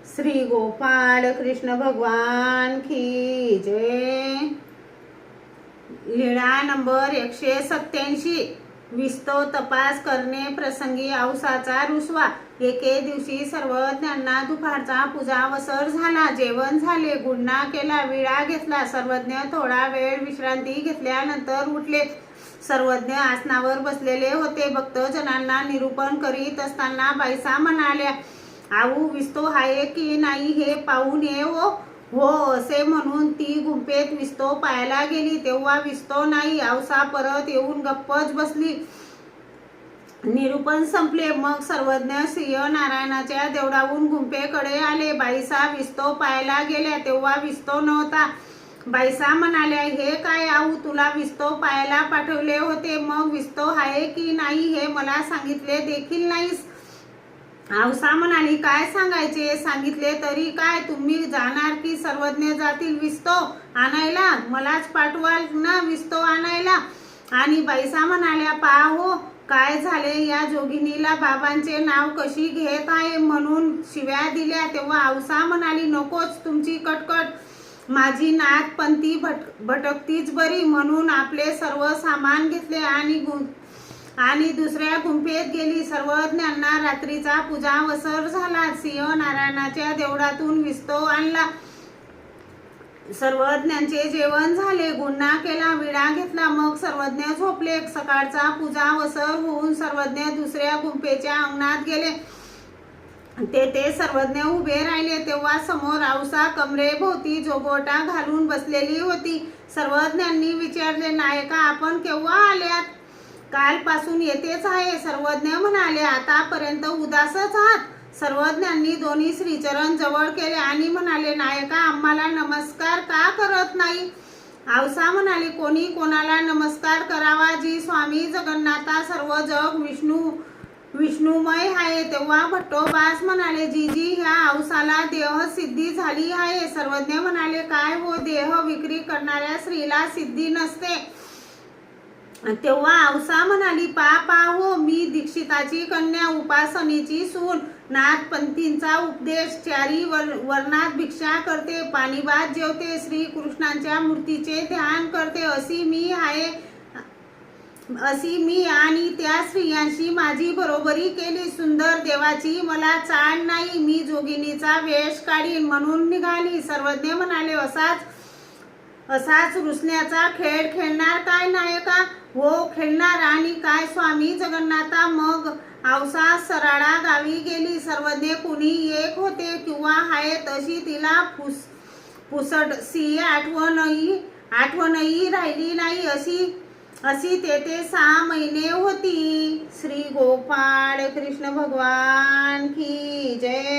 श्री गोपाल कृष्ण भगवान की जय। लीळा नंबर 187। विस्तो तपास करणे प्रसंगी औसाचा रुसवा। एके दिवशी सर्वज्ञांना दुपारचा पूजा वसर झाला। जेवण झाले, गुन्हा केला, विडा घेतला। सर्वज्ञ थोडा वेळ विश्रांती घेतल्यानंतर उठले। सर्वज्ञ आसनावर बसलेले होते। भक्तजनांना निरूपण करीत असताना बाईसा म्हणाल्या, आऊ विस्तो आहे की नाही हे पाहून ये हो असे म्हणून ती गुंफेत विस्तो पाहायला गेली, तेव्हा विस्तो नाही। औसा परत येऊन गप्पच बसली। निरूपण संपले। मग सर्वज्ञ श्री नारायणाच्या देवळाहून गुंफेकडे आले। बाईसा विस्तो पाहायला गेल्या, तेव्हा विस्तो नव्हता। बाईसा म्हणाल्या, हे काय आऊ, तुला विस्तो पाहायला पाठवले होते, मग विस्तो आहे की नाही हे मला सांगितले देखील नाहीस। औसा म्हणाली, काय सांगायचे, सांगितले तरी काय, तुम्ही जाणार की सर्वज्ञ जातील विस्तो आणायला, मलाच पाठवाल ना विस्तो आणायला। आणि बाईसा म्हणाल्या, पहा हो काय झाले, या जोगिनीला बाबांचे नाव कशी घेत आहे म्हणून शिव्या दिल्या। तेव्हा औसा म्हणाली, नकोच तुमची कटकट, माझी नात पंथी भटकतीच बरी। म्हणून आपले सर्व सामान घेतले आणि दुसऱ्या गुंफेत गेली। सर्वज्ञांना रात्रीचा पूजा वसर झाला। सिंह नारायणाच्या देवळातून विस्तो आणला। सर्वज्ञांचे जेवण झाले, गुन्हा केला, विडा घेतला, मग सर्वज्ञ झोपले। सकाळचा पूजा वसर होऊन सर्वज्ञ दुसऱ्या गुंफेच्या अंगणात गेले। तेथे सर्वज्ञ उभे राहिले, तेव्हा समोर औसा कमरेभोवती जोगोटा घालून बसलेली होती। सर्वज्ञांनी विचारले, नायका आपण केव्हा आल्यात? कालपासून येतेच आहे। सर्वज्ञ म्हणाले, आतापर्यंत उदासच आहात। सर्वज्ञांनी दोन्ही श्रीचरण जवळ केले आणि म्हणाले, नायका आम्हाला नमस्कार का करत नाही? औसा म्हणाले, कोणी कोणाला नमस्कार करावा, जी स्वामी जगन्नाथा सर्व जग विष्णुमय आहे। तेव्हा भट्टोबास म्हणाले, जीजी ह्या औसाला देह सिद्धी झाली आहे। सर्वज्ञ म्हणाले, काय हो, देह विक्री करणाऱ्या स्त्रीला सिद्धी नसते। तेव्हा औसा म्हणाली, पा हो, मी दीक्षिताची कन्या, उपासनीची सून, नाथपंथींचा उपदेश, चारी वर्णात भिक्षा करते, पाणीभात जेवते, श्री कृष्णांच्या मूर्तीचे ध्यान करते, अशी मी आणि त्या स्त्रियांशी माझी बरोबरी केली। सुंदर देवाची मला चाल नाही, मी जोगिनीचा वेश काढीन म्हणून निघाली। सर्वज्ञ म्हणाले, असाच रुसण्याचा खेळ खेळणार काय नायका? हो खेळणार, आणि काय स्वामी जगन्नाथा? मग औसा सराडा गावी गेली। सर्वज्ञ कुणी एक होते किंवा आहेत अशी तिला पुसटशी आठवणही राहिली नाही। अशी तेथे 6 महिने होती। श्री गोपाळ कृष्ण भगवान की जय।